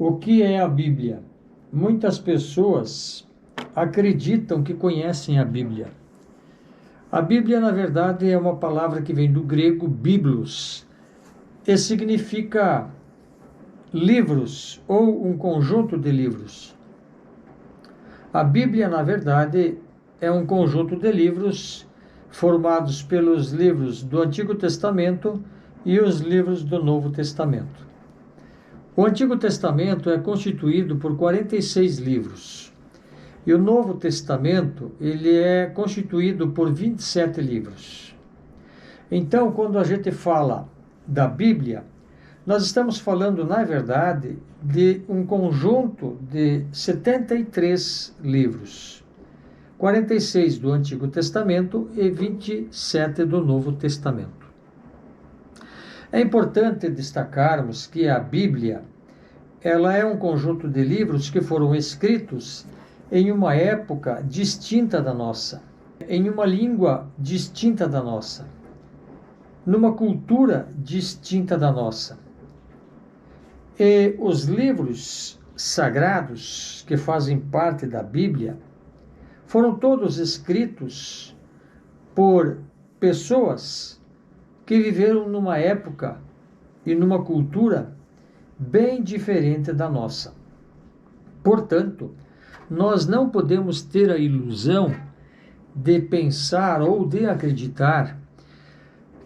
O que é a Bíblia? Muitas pessoas acreditam que conhecem a Bíblia. A Bíblia, na verdade, é uma palavra que vem do grego biblos e significa livros ou um conjunto de livros. A Bíblia, na verdade, é um conjunto de livros formados pelos livros do Antigo Testamento e os livros do Novo Testamento. O Antigo Testamento é constituído por 46 livros e o Novo Testamento ele é constituído por 27 livros. Então, quando a gente fala da Bíblia, nós estamos falando, na verdade, de um conjunto de 73 livros, 46 do Antigo Testamento e 27 do Novo Testamento. É importante destacarmos que a Bíblia ela é um conjunto de livros que foram escritos em uma época distinta da nossa, em uma língua distinta da nossa, numa cultura distinta da nossa. E os livros sagrados que fazem parte da Bíblia foram todos escritos por pessoas que viveram numa época e numa cultura bem diferente da nossa. Portanto, nós não podemos ter a ilusão de pensar ou de acreditar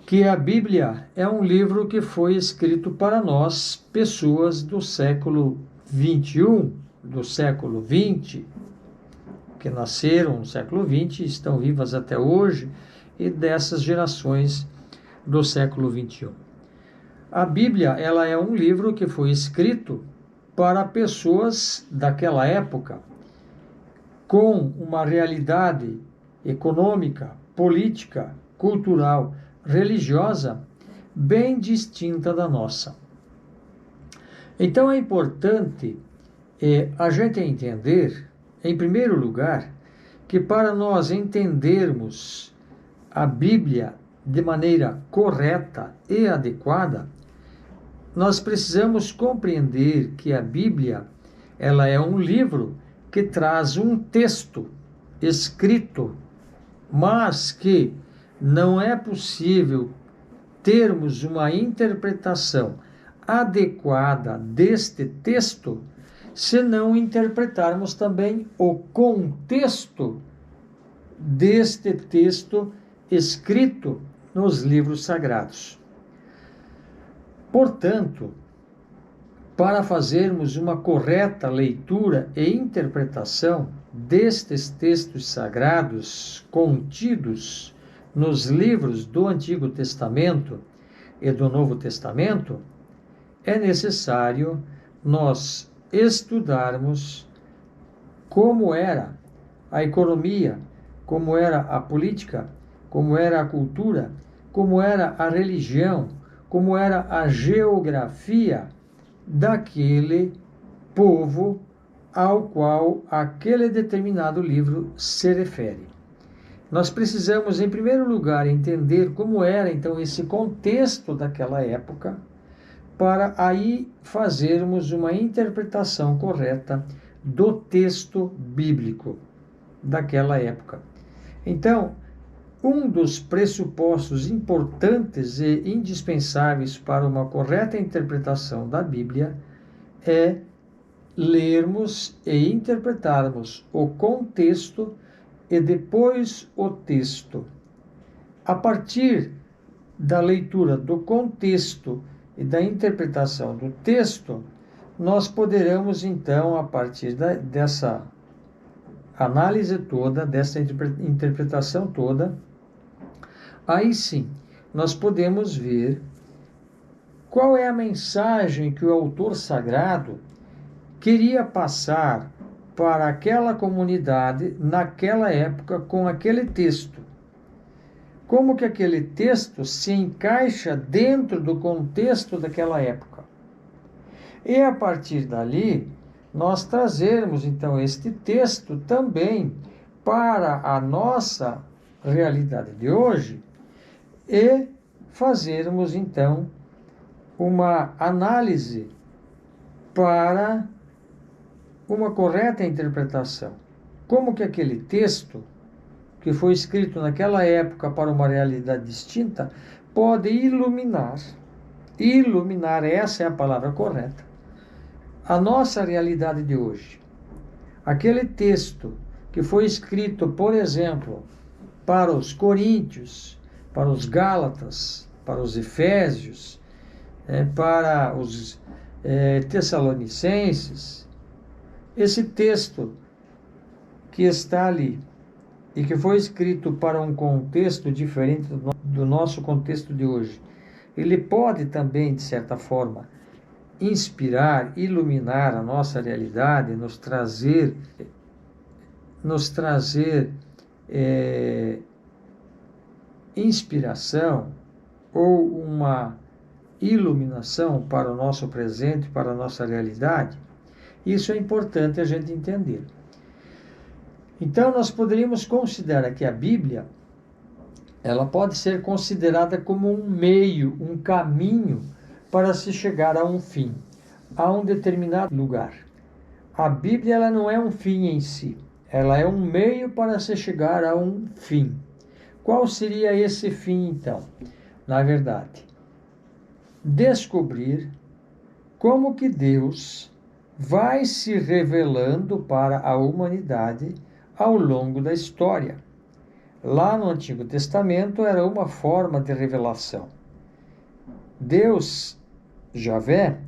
que a Bíblia é um livro que foi escrito para nós, pessoas do século 21, do século 20, que nasceram no século 20 e estão vivas até hoje, e dessas gerações do século 21. A Bíblia ela é um livro que foi escrito para pessoas daquela época, com uma realidade econômica, política, cultural, religiosa bem distinta da nossa. Então é importante a gente entender, em primeiro lugar, que para nós entendermos a Bíblia de maneira correta e adequada, nós precisamos compreender que a Bíblia ela é um livro que traz um texto escrito, mas que não é possível termos uma interpretação adequada deste texto se não interpretarmos também o contexto deste texto escrito nos livros sagrados. Portanto, para fazermos uma correta leitura e interpretação destes textos sagrados contidos nos livros do Antigo Testamento e do Novo Testamento, é necessário nós estudarmos como era a economia, como era a política, como era a cultura, como era a religião, como era a geografia daquele povo ao qual aquele determinado livro se refere. Nós precisamos, em primeiro lugar, entender como era, então, esse contexto daquela época, para aí fazermos uma interpretação correta do texto bíblico daquela época. Então, um dos pressupostos importantes e indispensáveis para uma correta interpretação da Bíblia é lermos e interpretarmos o contexto e depois o texto. A partir da leitura do contexto e da interpretação do texto, nós poderemos então, a partir dessa análise toda, dessa interpretação toda, aí sim, nós podemos ver qual é a mensagem que o autor sagrado queria passar para aquela comunidade naquela época com aquele texto. Como que aquele texto se encaixa dentro do contexto daquela época. E a partir dali, nós trazermos então este texto também para a nossa realidade de hoje e fazermos então uma análise para uma correta interpretação. Como que aquele texto, que foi escrito naquela época para uma realidade distinta, pode iluminar, essa é a palavra correta, a nossa realidade de hoje. Aquele texto que foi escrito, por exemplo, para os coríntios, para os gálatas, para os efésios, para os tessalonicenses, esse texto que está ali e que foi escrito para um contexto diferente do nosso contexto de hoje, ele pode também, de certa forma, inspirar, iluminar a nossa realidade, nos trazer inspiração ou uma iluminação para o nosso presente, para a nossa realidade. Isso é importante a gente entender. Então, nós poderíamos considerar que a Bíblia, ela pode ser considerada como um meio, um caminho para se chegar a um fim, a um determinado lugar. A Bíblia, ela não é um fim em si, ela é um meio para se chegar a um fim. Qual seria esse fim, então? Na verdade, descobrir como que Deus vai se revelando para a humanidade ao longo da história. Lá no Antigo Testamento era uma forma de revelação. Deus, Javé,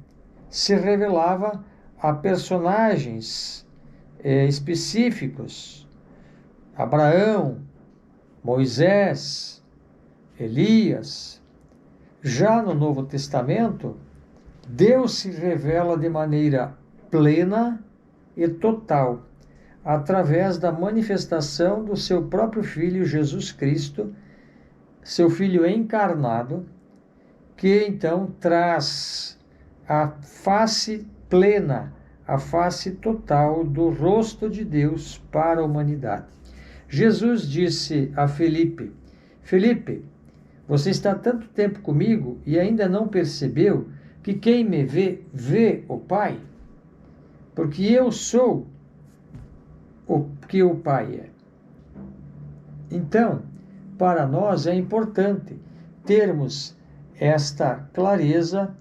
se revelava a personagens específicos: Abraão, Moisés, Elias. Já no Novo Testamento, Deus se revela de maneira plena e total, através da manifestação do seu próprio Filho Jesus Cristo, seu Filho encarnado, que então traz a face plena, a face total do rosto de Deus para a humanidade. Jesus disse a Felipe: Felipe, você está tanto tempo comigo e ainda não percebeu que quem me vê, vê o Pai? Porque eu sou o que o Pai é. Então, para nós é importante termos esta clareza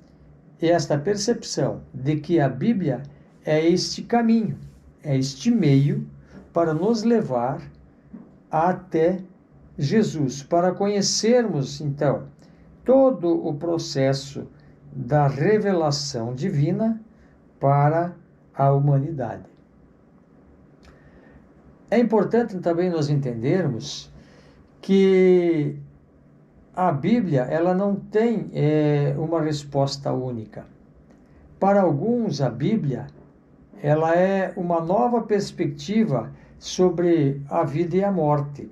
e esta percepção de que a Bíblia é este caminho, é este meio para nos levar até Jesus, para conhecermos, então, todo o processo da revelação divina para a humanidade. É importante também nós entendermos que a Bíblia, ela não tem uma resposta única. Para alguns, a Bíblia, ela é uma nova perspectiva sobre a vida e a morte.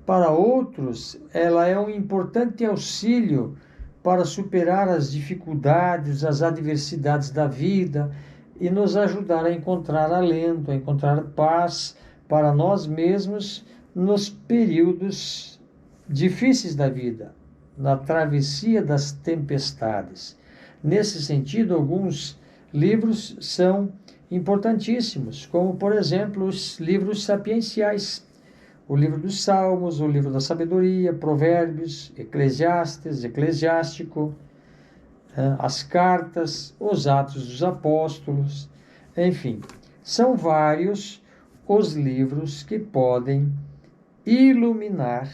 Para outros, ela é um importante auxílio para superar as dificuldades, as adversidades da vida e nos ajudar a encontrar alento, a encontrar paz para nós mesmos nos períodos difíceis da vida, na travessia das tempestades. Nesse sentido, alguns livros são importantíssimos, como, por exemplo, os livros sapienciais, o livro dos Salmos, o livro da Sabedoria, Provérbios, Eclesiastes, Eclesiástico, as cartas, os Atos dos Apóstolos, enfim, são vários os livros que podem iluminar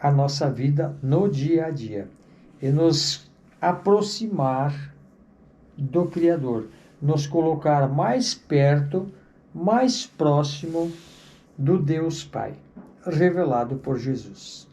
a nossa vida no dia a dia e nos aproximar do Criador, nos colocar mais perto, mais próximo do Deus Pai, revelado por Jesus.